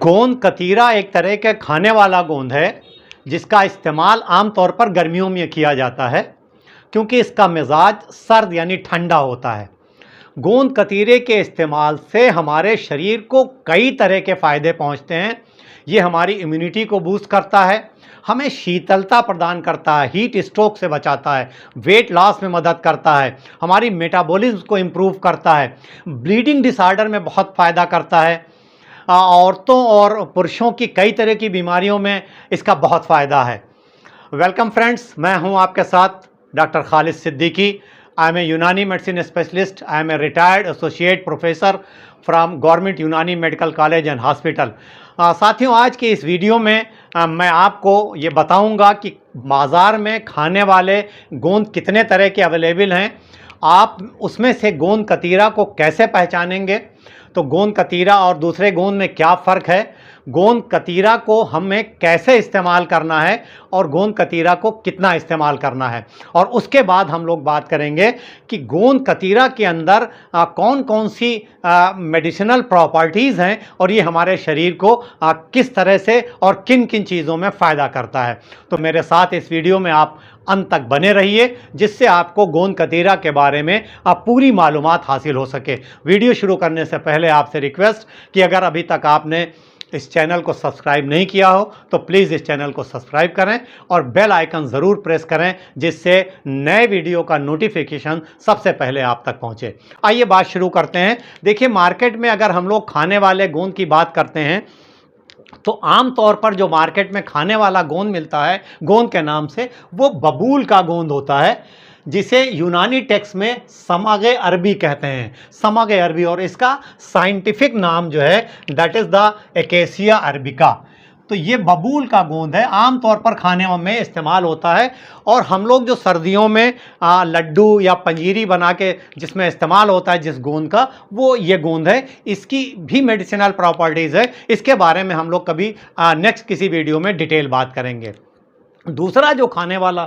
गोंद कतीरा एक तरह के खाने वाला गोंद है जिसका इस्तेमाल आमतौर पर गर्मियों में किया जाता है क्योंकि इसका मिजाज सर्द यानी ठंडा होता है। गोंद कतीरे के इस्तेमाल से हमारे शरीर को कई तरह के फ़ायदे पहुंचते हैं। ये हमारी इम्यूनिटी को बूस्ट करता है, हमें शीतलता प्रदान करता है, हीट स्ट्रोक से बचाता है, वेट लॉस में मदद करता है, हमारी मेटाबॉलिज्म को इम्प्रूव करता है, ब्लीडिंग डिसऑर्डर में बहुत फ़ायदा करता है। औरतों और पुरुषों की कई तरह की बीमारियों में इसका बहुत फ़ायदा है। वेलकम फ्रेंड्स, मैं हूं आपके साथ doctor Khalid Siddiqui. I am a Unani medicine specialist. I am a retired associate professor from government Unani medical college and hospital. साथियों, आज के इस वीडियो में मैं आपको ये बताऊंगा कि बाज़ार में खाने वाले गोंद कितने तरह के अवेलेबल हैं, आप उसमें से गोंद कतीरा को कैसे पहचानेंगे, तो गोंद कतीरा और दूसरे गोंद में क्या फ़र्क है, गोंद कतीरा को हमें कैसे इस्तेमाल करना है और गोंद कतीरा को कितना इस्तेमाल करना है, और उसके बाद हम लोग बात करेंगे कि गोंद कतीरा के अंदर कौन कौन सी मेडिसिनल प्रॉपर्टीज़ हैं और ये हमारे शरीर को किस तरह से और किन किन चीज़ों में फ़ायदा करता है। तो मेरे साथ इस वीडियो में आप अंत तक बने रहिए जिससे आपको गोंद कतीरा के बारे में पूरी मालूमात हासिल हो सके। वीडियो शुरू करने से पहले आपसे रिक्वेस्ट कि अगर अभी तक आपने इस चैनल को सब्सक्राइब नहीं किया हो तो प्लीज़ इस चैनल को सब्सक्राइब करें और बेल आइकन ज़रूर प्रेस करें जिससे नए वीडियो का नोटिफिकेशन सबसे पहले आप तक पहुंचे। आइए बात शुरू करते हैं। देखिए, मार्केट में अगर हम लोग खाने वाले गोंद की बात करते हैं तो आम तौर पर जो मार्केट में खाने वाला गोंद मिलता है गोंद के नाम से, वो बबूल का गोंद होता है जिसे यूनानी टेक्स्ट में समागे अरबी कहते हैं, समागे अरबी, और इसका साइंटिफिक नाम जो है that is the acacia arabica. तो ये बबूल का गोंद है, आम तौर पर खाने में इस्तेमाल होता है। और हम लोग जो सर्दियों में लड्डू या पंजीरी बना के जिसमें इस्तेमाल होता है जिस गोंद का, वो ये गोंद है। इसकी भी मेडिसिनल प्रॉपर्टीज़ है, इसके बारे में हम लोग कभी नेक्स्ट किसी वीडियो में डिटेल बात करेंगे। दूसरा जो खाने वाला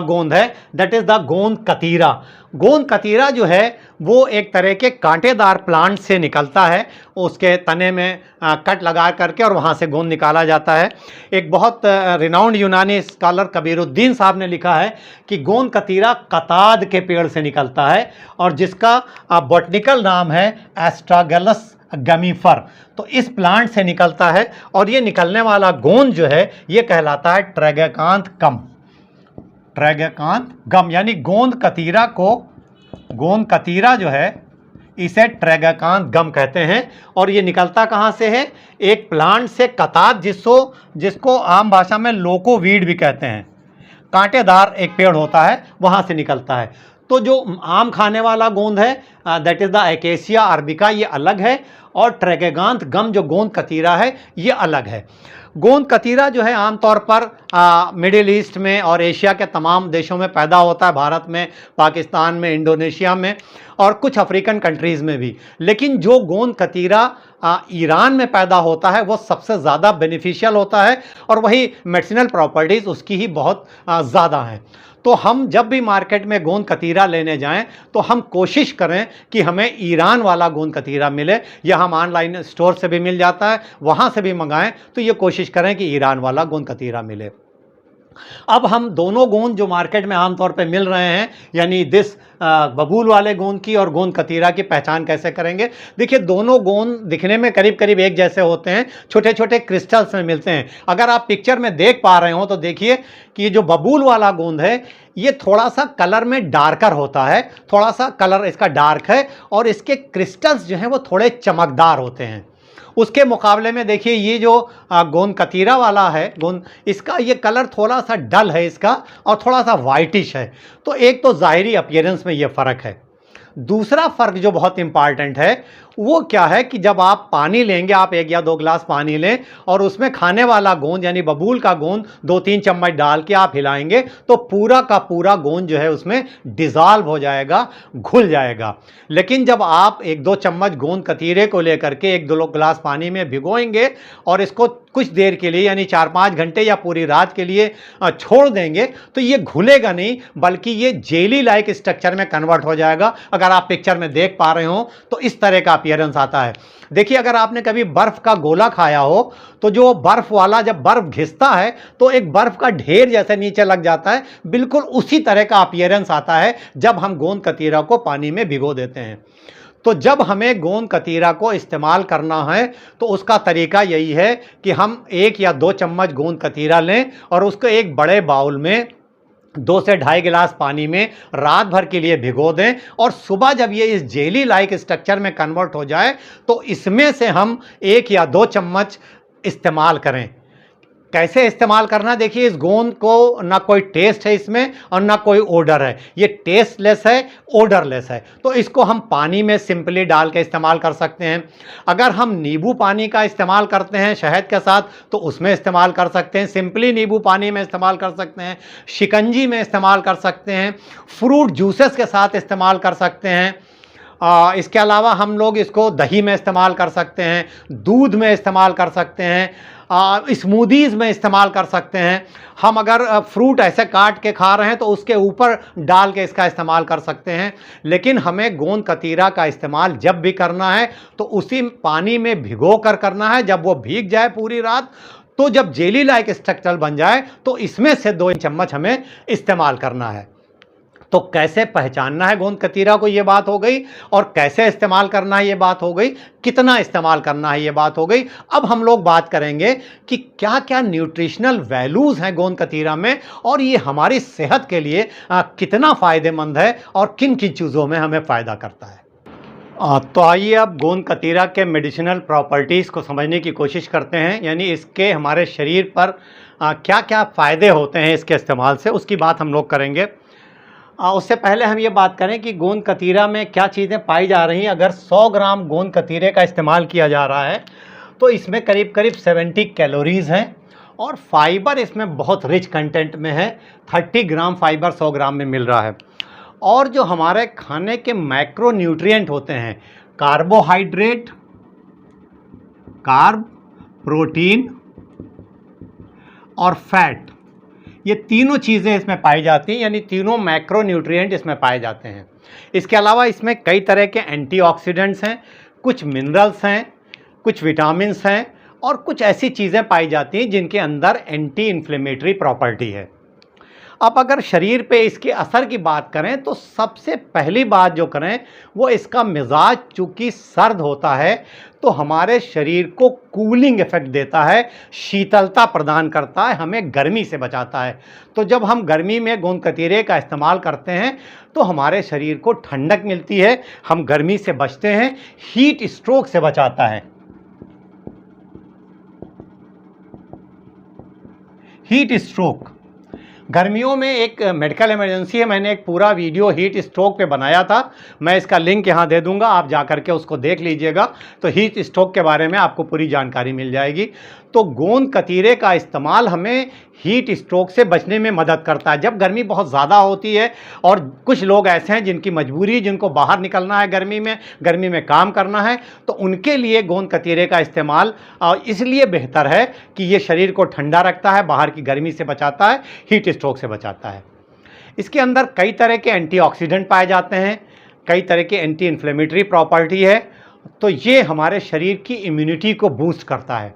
गोंद है दैट इज़ द गोंद कतीरा। गोंद कतीरा जो है वो एक तरह के कांटेदार प्लांट से निकलता है, उसके तने में कट लगा करके और वहाँ से गोंद निकाला जाता है। एक बहुत रिनाउंड यूनानी स्कॉलर कबीरुद्दीन साहब ने लिखा है कि गोंद कतीरा कताद के पेड़ से निकलता है और जिसका बॉटनिकल नाम है एस्ट्रागेलस गमीफर। तो इस प्लांट से निकलता है और ये निकलने वाला गोंद जो है ये कहलाता है ट्रैगैकांथ गम। ट्रैगैकांथ गम यानी गोंद कतीरा को, गोंद कतीरा जो है इसे ट्रैगैकांथ गम कहते हैं। और ये निकलता कहाँ से है? एक प्लांट से, कताद जिसको आम भाषा में लोकोवीड भी कहते हैं, कांटेदार एक पेड़ होता है, वहाँ से निकलता है। तो जो आम खाने वाला गोंद है that is the acacia arabica, ये अलग है, और ट्रैगैकांथ गम जो गोंद कतीरा है ये अलग है। गोंद कतीरा जो है आमतौर पर मिडिल ईस्ट में और एशिया के तमाम देशों में पैदा होता है, भारत में, पाकिस्तान में, इंडोनेशिया में और कुछ अफ्रीकन कंट्रीज़ में भी। लेकिन जो गोंद कतीरा ईरान में पैदा होता है वो सबसे ज़्यादा बेनिफिशियल होता है और वही मेडिसिनल प्रॉपर्टीज़ उसकी ही बहुत ज़्यादा हैं। तो हम जब भी मार्केट में गोंद कतीरा लेने जाएं तो हम कोशिश करें कि हमें ईरान वाला गोंद कतीरा मिले, या हम ऑनलाइन स्टोर से भी मिल जाता है, वहाँ से भी मंगाएं, तो ये कोशिश करें कि ईरान वाला गोंद कतीरा मिले। अब हम दोनों गोंद जो मार्केट में आमतौर पे मिल रहे हैं यानी बबूल वाले गोंद की और गोंद कतीरा की पहचान कैसे करेंगे? देखिए, दोनों गोंद दिखने में करीब करीब एक जैसे होते हैं, छोटे छोटे क्रिस्टल्स में मिलते हैं। अगर आप पिक्चर में देख पा रहे हो तो देखिए कि ये जो बबूल वाला गोंद है ये थोड़ा सा कलर में डार्कर होता है, थोड़ा सा कलर इसका डार्क है और इसके क्रिस्टल्स जो हैं वो थोड़े चमकदार होते हैं। उसके मुकाबले में देखिए ये जो गोंद कतीरा वाला है गोंद, इसका ये कलर थोड़ा सा डल है इसका और थोड़ा सा वाइटिश है। तो एक तो ज़ाहिरी अपीयरेंस में ये फ़र्क है। दूसरा फ़र्क जो बहुत इम्पॉर्टेंट है वो क्या है कि जब आप पानी लेंगे, आप 1 या 2 गिलास पानी लें और उसमें खाने वाला गोंद यानी बबूल का गोंद 2-3 चम्मच डाल के आप हिलाएंगे तो पूरा का पूरा गोंद जो है उसमें डिज़ॉल्व हो जाएगा, घुल जाएगा। लेकिन जब आप 1-2 चम्मच गोंद कतीरे को लेकर के 1-2 गिलास पानी में भिगोएंगे और इसको कुछ देर के लिए यानी 4-5 घंटे या पूरी रात के लिए छोड़ देंगे तो ये घुलेगा नहीं, बल्कि ये जेली लाइक स्ट्रक्चर में कन्वर्ट हो जाएगा। अगर आप पिक्चर में देख पा रहे हो तो इस तरह का अपीयरेंस आता है। देखिए, अगर आपने कभी बर्फ़ का गोला खाया हो तो जो बर्फ़ वाला जब बर्फ़ घिसता है तो एक बर्फ़ का ढेर जैसे नीचे लग जाता है, बिल्कुल उसी तरह का अपीयरेंस आता है जब हम गोंद कतीरा को पानी में भिगो देते हैं। तो जब हमें गोंद कतीरा को इस्तेमाल करना है तो उसका तरीका यही है कि हम 1 या 2 चम्मच गोंद कतीरा लें और उसको एक बड़े बाउल में 2 से ढाई गिलास पानी में रात भर के लिए भिगो दें और सुबह जब ये इस जेली लाइक स्ट्रक्चर में कन्वर्ट हो जाए तो इसमें से हम 1 या 2 चम्मच इस्तेमाल करें। कैसे इस्तेमाल करना, देखिए इस गोंद को ना कोई टेस्ट है इसमें और ना कोई ओडर है, ये टेस्टलेस है, ओडरलेस है। तो इसको हम पानी में सिंपली डाल के इस्तेमाल कर सकते हैं। अगर हम नींबू पानी का इस्तेमाल करते हैं शहद के साथ तो उसमें इस्तेमाल कर सकते हैं, सिंपली नींबू पानी में इस्तेमाल कर सकते हैं, शिकंजी में इस्तेमाल कर सकते हैं, फ्रूट जूसेस के साथ इस्तेमाल कर सकते हैं। इसके अलावा हम लोग इसको दही में इस्तेमाल कर सकते हैं, दूध में इस्तेमाल कर सकते हैं, स्मूदीज़ में इस्तेमाल कर सकते हैं। हम अगर फ्रूट ऐसे काट के खा रहे हैं तो उसके ऊपर डाल के इसका इस्तेमाल कर सकते हैं। लेकिन हमें गोंद कतीरा का इस्तेमाल जब भी करना है तो उसी पानी में भिगो कर करना है। जब वो भीग जाए पूरी रात तो जब जेली लाइक स्ट्रक्चर बन जाए तो इसमें से 2 चम्मच हमें इस्तेमाल करना है। तो कैसे पहचानना है गोंद कतीरा को, ये बात हो गई, और कैसे इस्तेमाल करना है ये बात हो गई, कितना इस्तेमाल करना है ये बात हो गई। अब हम लोग बात करेंगे कि क्या क्या न्यूट्रिशनल वैल्यूज़ हैं गोंद कतीरा में और ये हमारी सेहत के लिए कितना फ़ायदेमंद है और किन किन चीज़ों में हमें फ़ायदा करता है। तो आइए अब गोंद कतीरा के मेडिसिनल प्रॉपर्टीज़ को समझने की कोशिश करते हैं, यानी इसके हमारे शरीर पर क्या क्या फ़ायदे होते हैं इसके इस्तेमाल से, उसकी बात हम लोग करेंगे। उससे पहले हम ये बात करें कि गोंद कतीरा में क्या चीज़ें पाई जा रही हैं। अगर 100 ग्राम गोंद कतीरे का इस्तेमाल किया जा रहा है तो इसमें करीब करीब 70 कैलोरीज़ हैं और फाइबर इसमें बहुत रिच कंटेंट में है। 30 ग्राम फाइबर 100 ग्राम में मिल रहा है। और जो हमारे खाने के मैक्रो न्यूट्रिएंट होते हैं, कार्बोहाइड्रेट, कार्ब, प्रोटीन और फैट, ये तीनों चीज़ें इसमें पाई जाती हैं, यानी तीनों मैक्रो न्यूट्रिएंट इसमें पाए जाते हैं। इसके अलावा इसमें कई तरह के एंटीऑक्सीडेंट्स हैं, कुछ मिनरल्स हैं, कुछ विटामिन्स हैं और कुछ ऐसी चीज़ें पाई जाती हैं जिनके अंदर एंटी इन्फ्लेमेटरी प्रॉपर्टी है। अब अगर शरीर पे इसके असर की बात करें तो सबसे पहली बात जो करें वो इसका मिजाज चूँकि सर्द होता है तो हमारे शरीर को कूलिंग इफ़ेक्ट देता है, शीतलता प्रदान करता है, हमें गर्मी से बचाता है। तो जब हम गर्मी में गोंद कतीरे का इस्तेमाल करते हैं तो हमारे शरीर को ठंडक मिलती है, हम गर्मी से बचते हैं, हीट स्ट्रोक से बचाता है। हीट स्ट्रोक गर्मियों में एक मेडिकल इमरजेंसी है, मैंने एक पूरा वीडियो हीट स्ट्रोक पे बनाया था, मैं इसका लिंक यहाँ दे दूँगा, आप जा कर के उसको देख लीजिएगा। तो हीट स्ट्रोक के बारे में आपको पूरी जानकारी मिल जाएगी। तो गोंद कतीरे का इस्तेमाल हमें हीट स्ट्रोक से बचने में मदद करता है। जब गर्मी बहुत ज़्यादा होती है और कुछ लोग ऐसे हैं जिनकी मजबूरी, जिनको बाहर निकलना है गर्मी में काम करना है, तो उनके लिए गोंद कतीरे का इस्तेमाल इसलिए बेहतर है कि ये शरीर को ठंडा रखता है, बाहर की गर्मी से बचाता है, हीट स्ट्रोक से बचाता है। इसके अंदर कई तरह के एंटीऑक्सीडेंट पाए जाते हैं, कई तरह की एंटी इन्फ्लेमेटरी प्रॉपर्टी है। तो ये हमारे शरीर की इम्यूनिटी को बूस्ट करता है।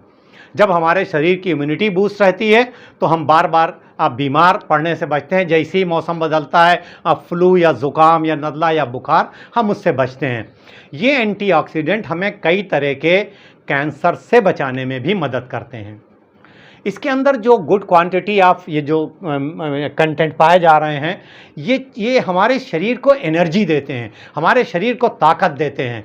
जब हमारे शरीर की इम्यूनिटी बूस्ट रहती है तो हम बार बार बीमार पड़ने से बचते हैं। जैसे ही मौसम बदलता है, फ्लू या ज़ुकाम या नज़ला या बुखार, हम उससे बचते हैं। ये एंटीऑक्सीडेंट हमें कई तरह के कैंसर से बचाने में भी मदद करते हैं। इसके अंदर जो गुड क्वांटिटी ऑफ ये जो कंटेंट पाए जा रहे हैं, ये हमारे शरीर को एनर्जी देते हैं, हमारे शरीर को ताकत देते हैं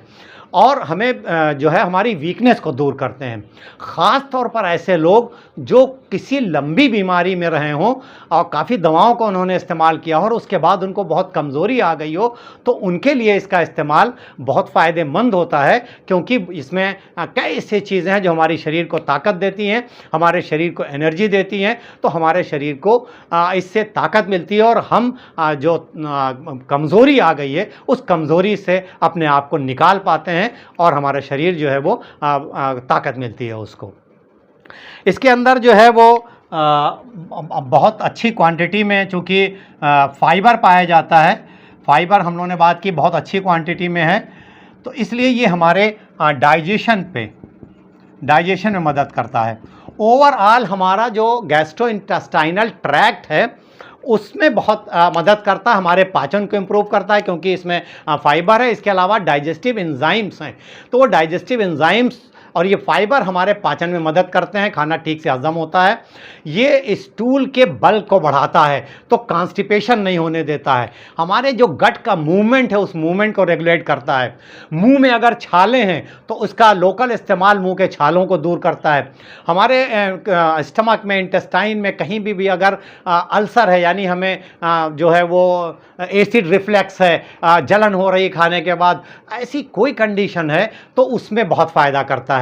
और हमें जो है हमारी वीकनेस को दूर करते हैं। ख़ास तौर पर ऐसे लोग जो किसी लंबी बीमारी में रहे हों और काफ़ी दवाओं का उन्होंने इस्तेमाल किया हो और उसके बाद उनको बहुत कमज़ोरी आ गई हो, तो उनके लिए इसका इस्तेमाल बहुत फ़ायदेमंद होता है, क्योंकि इसमें कई ऐसी चीज़ें हैं जो हमारे शरीर को ताकत देती हैं, हमारे शरीर को एनर्जी देती हैं। तो हमारे शरीर को इससे ताकत मिलती है और हम जो कमज़ोरी आ गई है उस कमज़ोरी से अपने आप को निकाल पाते हैं और हमारा शरीर जो है वो ताकत मिलती है उसको। इसके अंदर जो है वो बहुत अच्छी क्वांटिटी में चूँकि फाइबर पाया जाता है, फाइबर हम लोगों ने बात की बहुत अच्छी क्वांटिटी में है, तो इसलिए ये हमारे डाइजेशन में मदद करता है। ओवरऑल हमारा जो गैस्ट्रोइंटेस्टाइनल ट्रैक्ट है उसमें बहुत मदद करता है, हमारे पाचन को इम्प्रूव करता है क्योंकि इसमें फाइबर है। इसके अलावा डाइजेस्टिव एंजाइम्स हैं, तो वो डाइजेस्टिव एंजाइम्स और ये फाइबर हमारे पाचन में मदद करते हैं, खाना ठीक से हजम होता है। ये स्टूल के बल को बढ़ाता है, तो कॉन्स्टिपेशन नहीं होने देता है। हमारे जो गट का मूवमेंट है उस मूवमेंट को रेगुलेट करता है। मुंह में अगर छाले हैं तो उसका लोकल इस्तेमाल मुंह के छालों को दूर करता है। हमारे स्टमक में, इंटेस्टाइन में कहीं भी अगर अल्सर है, यानी हमें जो है वो एसिड रिफ्लेक्स है, जलन हो रही खाने के बाद, ऐसी कोई कंडीशन है तो उसमें बहुत फ़ायदा करता है।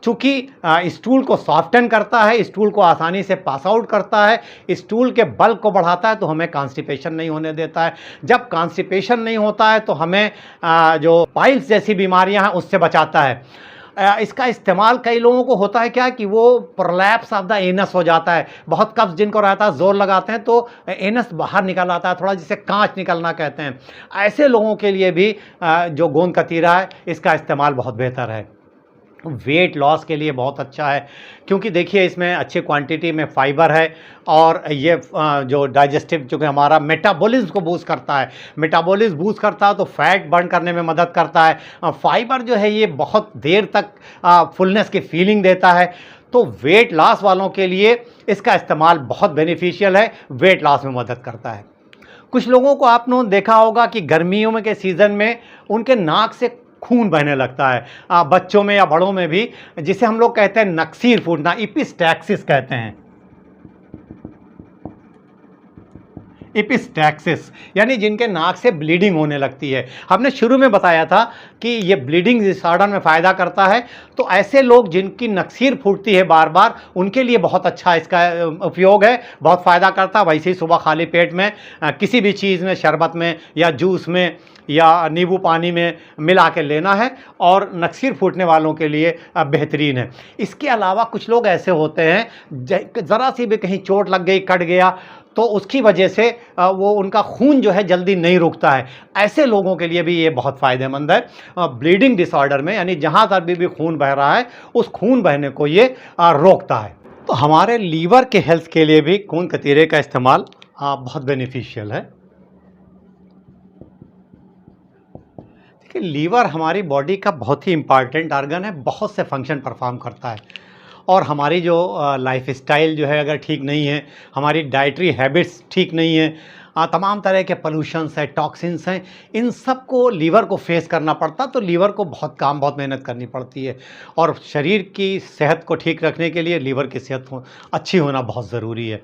चूँकि स्टूल को सॉफ्टन करता है, स्टूल को आसानी से पास आउट करता है, स्टूल के बल को बढ़ाता है, तो हमें कॉन्स्टिपेशन नहीं होने देता है। जब कॉन्स्टिपेशन नहीं होता है तो हमें जो पाइल्स जैसी बीमारियां हैं उससे बचाता है। इसका इस्तेमाल कई लोगों को होता है क्या कि वो प्रोलैप्स ऑफ द एनस हो जाता है, बहुत कब्ज जिनको रहता है, जोर लगाते हैं तो एनस बाहर निकल आता है थोड़ा, जिसे कांच निकलना कहते हैं। ऐसे लोगों के लिए भी जो गोंद कतीरा है इसका इस्तेमाल बहुत बेहतर है। वेट लॉस के लिए बहुत अच्छा है क्योंकि देखिए इसमें अच्छी क्वांटिटी में फाइबर है और ये जो डाइजेस्टिव, जो कि हमारा मेटाबॉलिज्म को बूस्ट करता है, मेटाबॉलिज्म बूस्ट करता है तो फैट बर्न करने में मदद करता है। फाइबर जो है ये बहुत देर तक फुलनेस की फीलिंग देता है, तो वेट लॉस वालों के लिए इसका इस्तेमाल बहुत बेनिफिशियल है, वेट लॉस में मदद करता है। कुछ लोगों को आपने देखा होगा कि गर्मियों में के सीज़न में उनके नाक से खून बहने लगता है, बच्चों में या बड़ों में भी, जिसे हम लोग कहते हैं नक्सीर फूटना, इपिस्टैक्सिस कहते हैं। इपिस्टैक्सिस यानी जिनके नाक से ब्लीडिंग होने लगती है। हमने शुरू में बताया था कि ये ब्लीडिंग डिसऑर्डर में फ़ायदा करता है, तो ऐसे लोग जिनकी नक्सीर फूटती है बार बार, उनके लिए बहुत अच्छा इसका उपयोग है, बहुत फ़ायदा करता है। वैसे ही सुबह खाली पेट में किसी भी चीज़ में, शरबत में या जूस में या नींबू पानी में मिला के लेना है, और नक्सीर फूटने वालों के लिए बेहतरीन है। इसके अलावा कुछ लोग ऐसे होते हैं ज़रा सी भी कहीं चोट लग गई, कट गया, तो उसकी वजह से वो उनका खून जो है जल्दी नहीं रुकता है। ऐसे लोगों के लिए भी ये बहुत फ़ायदेमंद है। ब्लीडिंग डिसऑर्डर में, यानी जहाँ पर भी खून बह रहा है उस खून बहने को ये रोकता है। तो हमारे लीवर के हेल्थ के लिए भी गोंद कतीरे का इस्तेमाल बहुत बेनिफिशियल है। देखिए, लीवर हमारी बॉडी का बहुत ही इम्पॉर्टेंट ऑर्गन है, बहुत से फंक्शन परफॉर्म करता है। और हमारी जो लाइफस्टाइल जो है अगर ठीक नहीं है, हमारी डाइटरी हैबिट्स ठीक नहीं है, तमाम तरह के पोल्यूशंस हैं, टॉक्सिन्स हैं, इन सब को लीवर को फेस करना पड़ता, तो लीवर को बहुत मेहनत करनी पड़ती है। और शरीर की सेहत को ठीक रखने के लिए लीवर की सेहत अच्छी होना बहुत ज़रूरी है।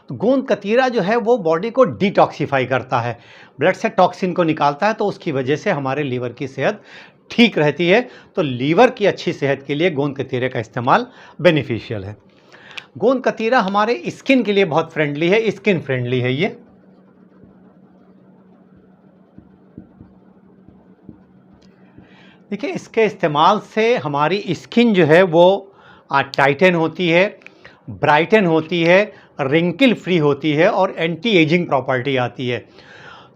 तो गोंद कतीरा जो है वो बॉडी को डिटॉक्सीफाई करता है, ब्लड से टॉक्सिन को निकालता है, तो उसकी वजह से हमारे लीवर की सेहत ठीक रहती है। तो लीवर की अच्छी सेहत के लिए गोंद कतीरे का इस्तेमाल बेनिफिशियल है। गोंद कतीरा हमारे स्किन के लिए बहुत फ्रेंडली है, स्किन फ्रेंडली है ये। देखिए, इसके इस्तेमाल से हमारी स्किन जो है वो टाइटन होती है, ब्राइटन होती है, रिंकल फ्री होती है और एंटी एजिंग प्रॉपर्टी आती है।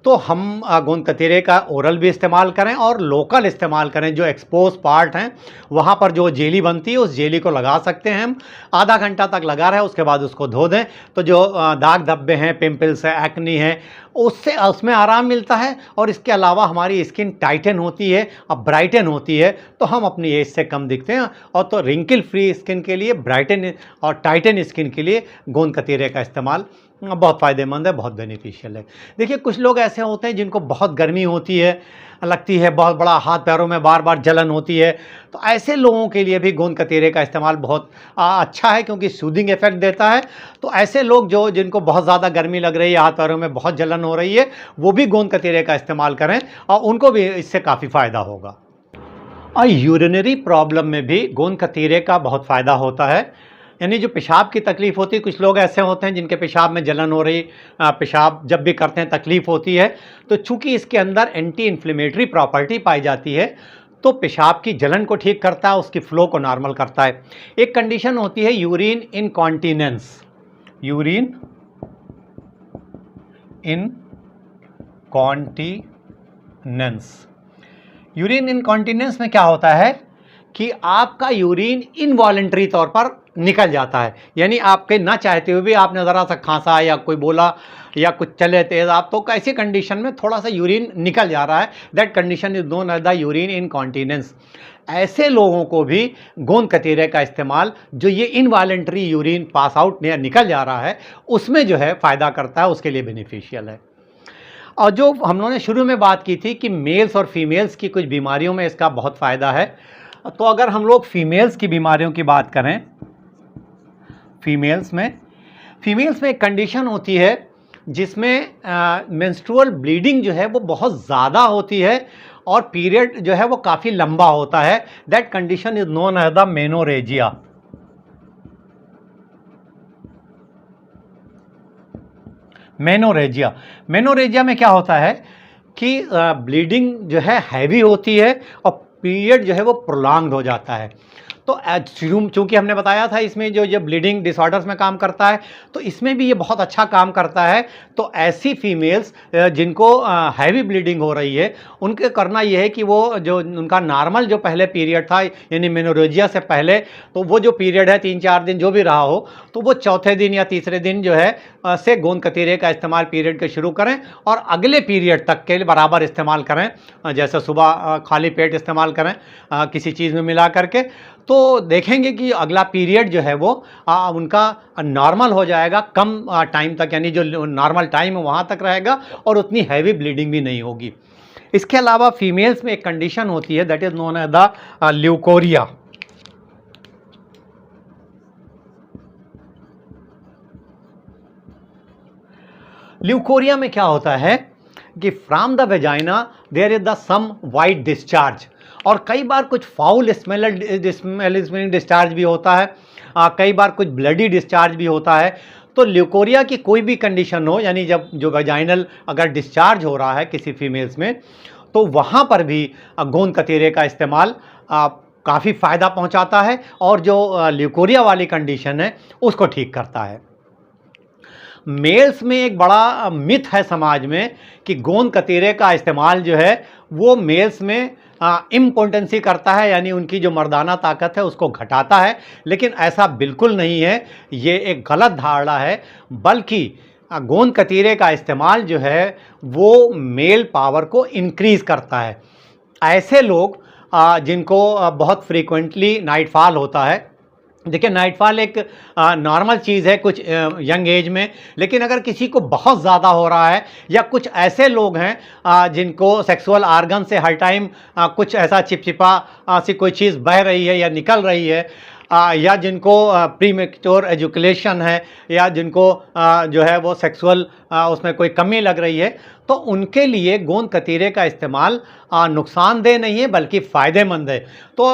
तो हम गोंद कतीरे का ओरल भी इस्तेमाल करें और लोकल इस्तेमाल करें। जो एक्सपोज पार्ट हैं वहाँ पर जो जेली बनती है उस जेली को लगा सकते हैं हम, आधा घंटा तक लगा रहे, उसके बाद उसको धो दें, तो जो दाग धब्बे हैं, पिंपल्स है, एक्नी है, उसमें आराम मिलता है। और इसके अलावा हमारी स्किन टाइटन होती है और ब्राइटन होती है, तो हम अपनी एज से कम दिखते हैं। और तो रिंकल फ्री स्किन के लिए, ब्राइटन और टाइटन स्किन के लिए गोंद कतीरे का इस्तेमाल बहुत फ़ायदेमंद है, बहुत बेनिफिशियल है। देखिए, कुछ लोग ऐसे होते हैं जिनको बहुत गर्मी होती है, लगती है बहुत बड़ा, हाथ पैरों में बार बार जलन होती है, तो ऐसे लोगों के लिए भी गोंद कतीरे का इस्तेमाल बहुत अच्छा है क्योंकि सूदिंग इफेक्ट देता है। तो ऐसे लोग जिनको बहुत ज़्यादा गर्मी लग रही है, हाथ पैरों में बहुत जलन हो रही है, वो भी गोंद कतीरे का इस्तेमाल करें और उनको भी इससे काफ़ी फ़ायदा होगा। और यूरिनरी प्रॉब्लम में भी गोंद कतीरे का बहुत फ़ायदा होता है, यानी जो पेशाब की तकलीफ़ होती है, कुछ लोग ऐसे होते हैं जिनके पेशाब में जलन हो रही, पेशाब जब भी करते हैं तकलीफ़ होती है, तो चूँकि इसके अंदर एंटी इन्फ्लेमेटरी प्रॉपर्टी पाई जाती है, तो पेशाब की जलन को ठीक करता है, उसकी फ़्लो को नॉर्मल करता है। एक कंडीशन होती है urine incontinence, urine incontinence, urine incontinence में क्या होता है कि आपका यूरिन इनवॉलेंटरी तौर पर निकल जाता है, यानी आपके ना चाहते हुए भी आपने ज़रा सा खांसा या कोई बोला या कुछ चले तेज आप, तो ऐसी कंडीशन में थोड़ा सा यूरिन निकल जा रहा है, that condition is known as the urine incontinence. ऐसे लोगों को भी गोंद कतीरे का इस्तेमाल, जो ये इनवॉलेंटरी यूरिन पास आउट निकल जा रहा है, उसमें जो है फ़ायदा करता है, उसके लिए बेनिफिशियल है। और जो हम लोगों ने शुरू में बात की थी कि मेल्स और फीमेल्स की कुछ बीमारियों में इसका बहुत फ़ायदा है, तो अगर हम लोग फीमेल्स की बीमारियों की बात करें, फीमेल्स में एक कंडीशन होती है जिसमें मेंस्ट्रुअल ब्लीडिंग जो है वो बहुत ज़्यादा होती है और पीरियड जो है वो काफ़ी लंबा होता है, that condition is known as the menorrhagia. Menorrhagia में क्या होता है कि ब्लीडिंग जो है हैवी होती है और पीरियड जो है वो प्रोलॉन्ग्ड हो जाता है। तो चूँकि हमने बताया था इसमें जो ब्लीडिंग डिसऑर्डर्स में काम करता है, तो इसमें भी ये बहुत अच्छा काम करता है। तो ऐसी फीमेल्स जिनको हैवी ब्लीडिंग हो रही है, उनके करना ये है कि वो जो उनका नॉर्मल जो पहले पीरियड था, यानी मेनोरेजिया से पहले, तो वो जो पीरियड है 3-4 दिन जो भी रहा हो, तो वो चौथे दिन या तीसरे दिन जो है से गोंद कतीरे का इस्तेमाल पीरियड के शुरू करें और अगले पीरियड तक के बराबर इस्तेमाल करें। जैसे सुबह खाली पेट इस्तेमाल करें किसी चीज़ में मिला करके, तो देखेंगे कि अगला पीरियड जो है वो उनका नॉर्मल हो जाएगा कम टाइम तक, यानी जो नॉर्मल टाइम है वहाँ तक रहेगा और उतनी हैवी ब्लीडिंग भी नहीं होगी। इसके अलावा फीमेल्स में एक कंडीशन होती है that is known as the leucorrhoea. Leucorrhoea में क्या होता है कि from the vagina there is the some white discharge, और कई बार कुछ फाउल स्मेलिंग डिस्चार्ज भी होता है, कई बार कुछ ब्लडी डिस्चार्ज भी होता है। तो ल्यूकोरिया की कोई भी कंडीशन हो, यानी जब जो वेजाइनल अगर डिस्चार्ज हो रहा है किसी फीमेल्स में, तो वहाँ पर भी गोंद कतीरे का इस्तेमाल काफ़ी फ़ायदा पहुँचाता है और जो ल्यूकोरिया वाली कंडीशन है उसको ठीक करता है। मेल्स में एक बड़ा मिथ है समाज में कि गोंद कतीरे का इस्तेमाल जो है वो मेल्स में इम्पोटेंसी करता है, यानी उनकी जो मर्दाना ताकत है उसको घटाता है, लेकिन ऐसा बिल्कुल नहीं है, ये एक गलत धारणा है। बल्कि गोंद कतीरे का इस्तेमाल जो है वो मेल पावर को इंक्रीज़ करता है। ऐसे लोग जिनको बहुत फ्रीक्वेंटली नाइटफॉल होता है, देखिए नाइटफॉल एक नॉर्मल चीज़ है कुछ यंग एज में, लेकिन अगर किसी को बहुत ज़्यादा हो रहा है या कुछ ऐसे लोग हैं जिनको सेक्सुअल आर्गन से हर टाइम कुछ ऐसा चिपचिपा सी कोई चीज़ बह रही है या निकल रही है, या जिनको प्रीमेच्योर एजुकेशन है, या जिनको जो है वो सेक्सुअल उसमें कोई कमी लग रही है, तो उनके लिए गोंद कतीरे का इस्तेमाल नुकसानदेह नहीं है बल्कि फ़ायदेमंद है। तो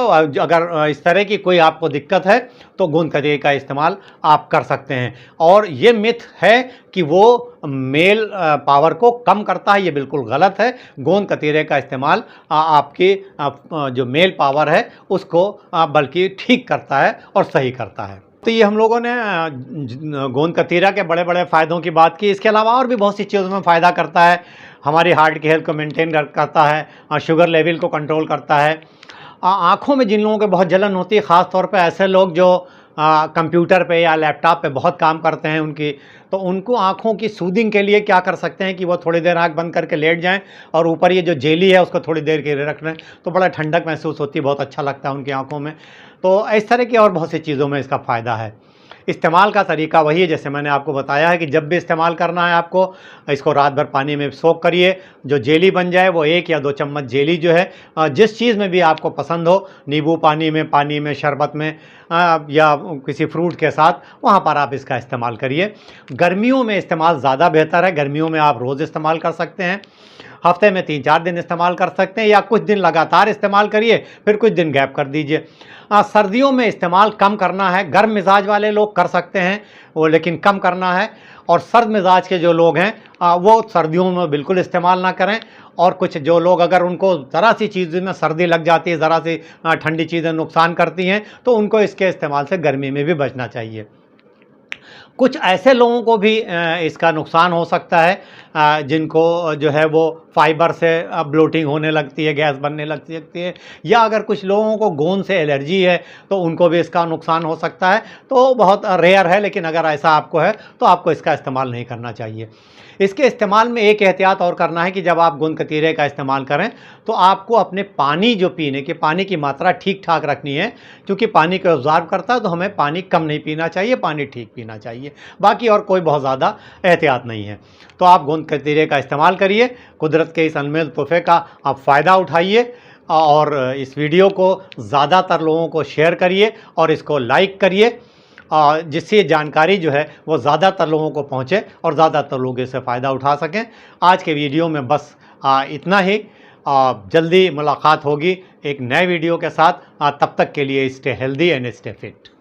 अगर इस तरह की कोई आपको दिक्कत है तो गोंद कतीरे का इस्तेमाल आप कर सकते हैं। और ये मिथ है कि वो मेल पावर को कम करता है, ये बिल्कुल गलत है। गोंद कतीरे का इस्तेमाल आपकी जो मेल पावर है उसको बल्कि ठीक करता है और सही करता है। तो ये हम लोगों ने गोंद कतीरा के बड़े बड़े फ़ायदों की बात की। इसके अलावा और भी बहुत सी चीज़ों में फ़ायदा करता है, हमारी हार्ट की हेल्थ को मेंटेन करता है, शुगर लेवल को कंट्रोल करता है। आँखों में जिन लोगों को बहुत जलन होती है, ख़ास तौर पे ऐसे लोग जो कंप्यूटर पे या लैपटॉप पे बहुत काम करते हैं उनकी, तो उनको आँखों की सूदिंग के लिए क्या कर सकते हैं कि वो थोड़ी देर आँख बंद करके लेट जाएं और ऊपर ये जो जेली है उसको थोड़ी देर के लिए रख लें, तो बड़ा ठंडक महसूस होती है, बहुत अच्छा लगता है उनकी आँखों में। तो इस तरह की और बहुत सी चीज़ों में इसका फ़ायदा है। इस्तेमाल का तरीका वही है जैसे मैंने आपको बताया है कि जब भी इस्तेमाल करना है आपको इसको रात भर पानी में सोक करिए, जो जेली बन जाए वो 1 या 2 चम्मच जेली जो है जिस चीज़ में भी आपको पसंद हो, नींबू पानी में, शरबत में या किसी फ्रूट के साथ, वहाँ पर आप इसका इस्तेमाल करिए। गर्मियों में इस्तेमाल ज़्यादा बेहतर है, गर्मियों में आप रोज़ इस्तेमाल कर सकते हैं, हफ्ते में 3-4 दिन इस्तेमाल कर सकते हैं, या कुछ दिन लगातार इस्तेमाल करिए फिर कुछ दिन गैप कर दीजिए। सर्दियों में इस्तेमाल कम करना है, गर्म मिजाज वाले लोग कर सकते हैं वो, लेकिन कम करना है। और सर्द मिजाज के जो लोग हैं वो सर्दियों में बिल्कुल इस्तेमाल ना करें। और कुछ जो लोग अगर उनको ज़रा सी चीज़ में सर्दी लग जाती है, ज़रा सी ठंडी चीज़ें नुकसान करती हैं, तो उनको इसके इस्तेमाल से गर्मी में भी बचना चाहिए। कुछ ऐसे लोगों को भी इसका नुकसान हो सकता है जिनको जो है वो फाइबर से ब्लोटिंग होने लगती है, गैस बनने लगती है, या अगर कुछ लोगों को गोंद से एलर्जी है तो उनको भी इसका नुकसान हो सकता है। तो बहुत रेयर है, लेकिन अगर ऐसा आपको है तो आपको इसका इस्तेमाल नहीं करना चाहिए। इसके इस्तेमाल में एक एहतियात और करना है कि जब आप गोंद कतीरे का इस्तेमाल करें तो आपको अपने पानी जो पीने के पानी की मात्रा ठीक ठाक रखनी है, क्योंकि पानी को ऑब्जॉर्व करता है तो हमें पानी कम नहीं पीना चाहिए, पानी ठीक पीना चाहिए। बाकी और कोई बहुत ज़्यादा एहतियात नहीं है। तो आप गोंद कतीरे का इस्तेमाल करिए, कुदरत के इस अनमोल तोहफे का आप फ़ायदा उठाइए और इस वीडियो को ज़्यादातर लोगों को शेयर करिए और इसको लाइक करिए, जिससे जानकारी जो है वो ज़्यादातर लोगों को पहुँचे और ज़्यादातर लोग इससे फ़ायदा उठा सकें। आज के वीडियो में बस इतना ही। जल्दी मुलाकात होगी एक नए वीडियो के साथ। तब तक के लिए stay healthy and stay fit.